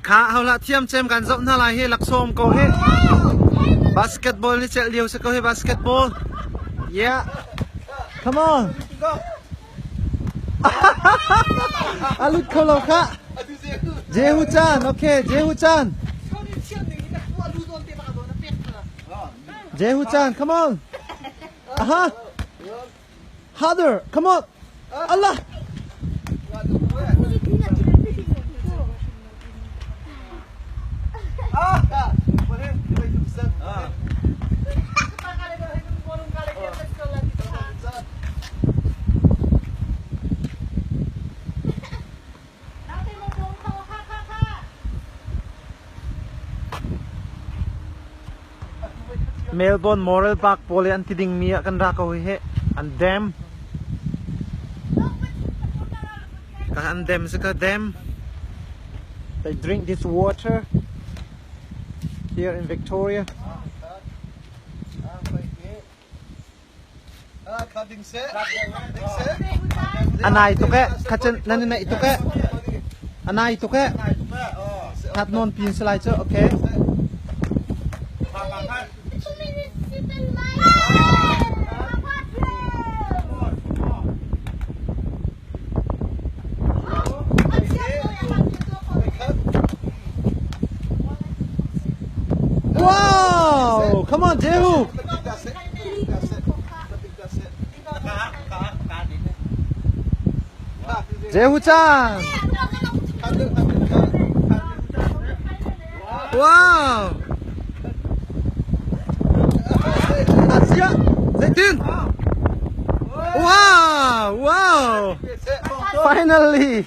khá hầu là thiêm xemกันrộng na lại he lạc xôm cô he basketball ni chạy liều sẽ có he basketball yeah come on alut khâu lâu khá Jehu Chan okay Jehu Chan Jehu Chan come on aha harder come on Allah Melbourne Moral Park pole an tiding mia kan ra ko he an dam ka an dam sa ka dam they drink this water here in Victoria anai to ke kachan nan na ito ke anai to ke hat non pin slide so okay Wow! Come on, Jehu! Jehu Chan! Wow! Asia! Zaitun! Wow! Wow! Finally!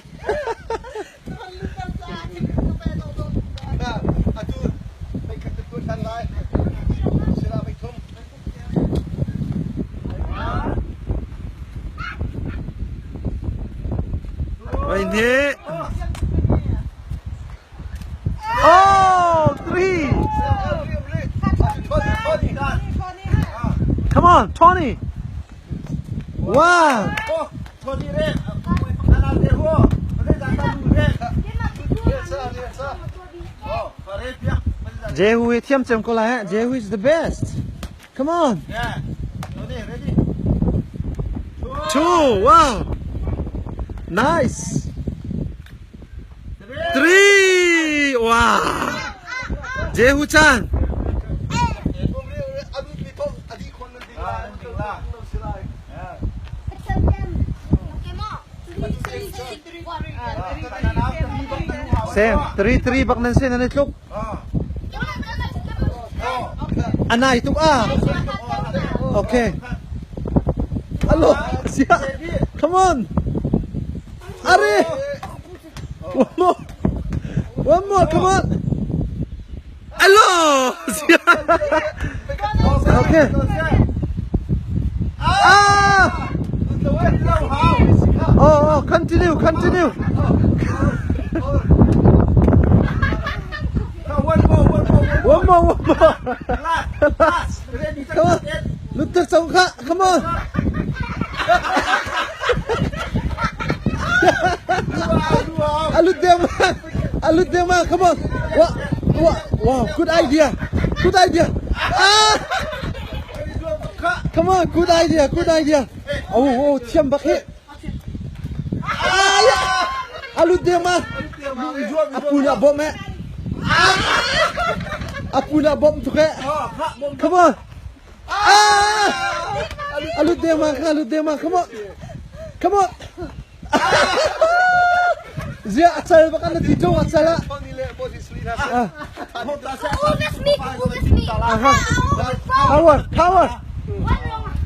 Ini. Oh, 3. Come on, Tony. Wow. Jehu thiam chem ko la. Jehu is the best. Come on. Yeah. Ready? 2. Wow. Nice. 3. Wow. Jehu Chan. Xem 3 bak nan sen anit luk. Anai tuk ah. Okay. Hello. Come on. Are. One more, come on. Hello. Okay. Ah. Oh, continue. One more. Last. Come on. Luther Songkha, come on. Alut dia mah, come on. Wow, good idea. Ah! Come on, good idea. Oh, thiam bak he. Ah, ya. Alut dia mah. Apunya bom eh. Apunya bom tu ke. Come on. Ah! Alut dia mah, come on. Zia asal bakan na dito asal.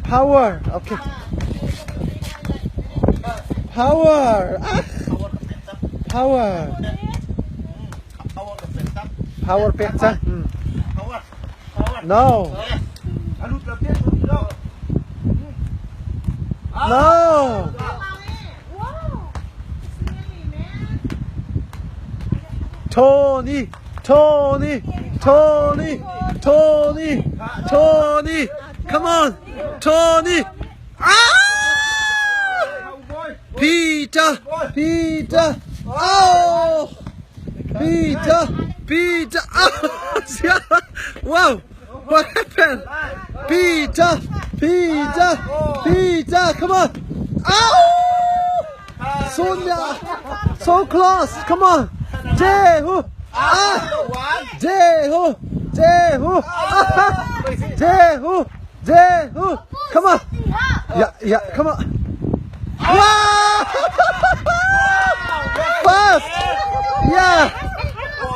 Power. Okay. Power pizza. No. Tony, come on, Tony. Ah! Peter. Oh, Peter, Peter. Oh, yeah. Wow, what happened? Peter, Peter, Peter. Come on. Oh, Sonia, so close. Come on, Jehu. Jehu, Jehu, Jehu, Jehu. Come on. Yeah, come on. Wow! Fast! Yeah!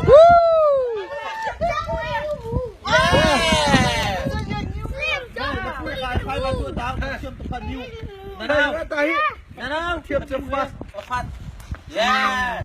Woo! Nanang, nanang, siap cepat. Yeah.